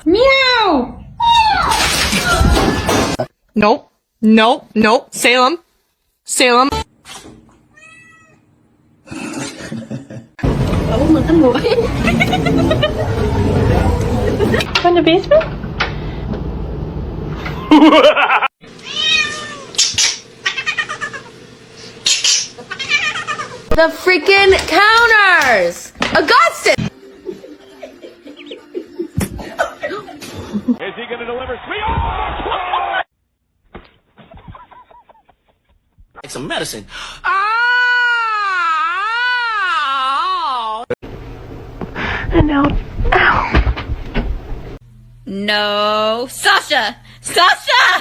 Meow! Nope. Nope. Nope. Salem. Salem. Oh, makan boy. From the basement? The freaking counters! Augustus! Is he going to deliver? Sweet! Oh! Like some medicine. And now, ow. No. Sasha! Sasha!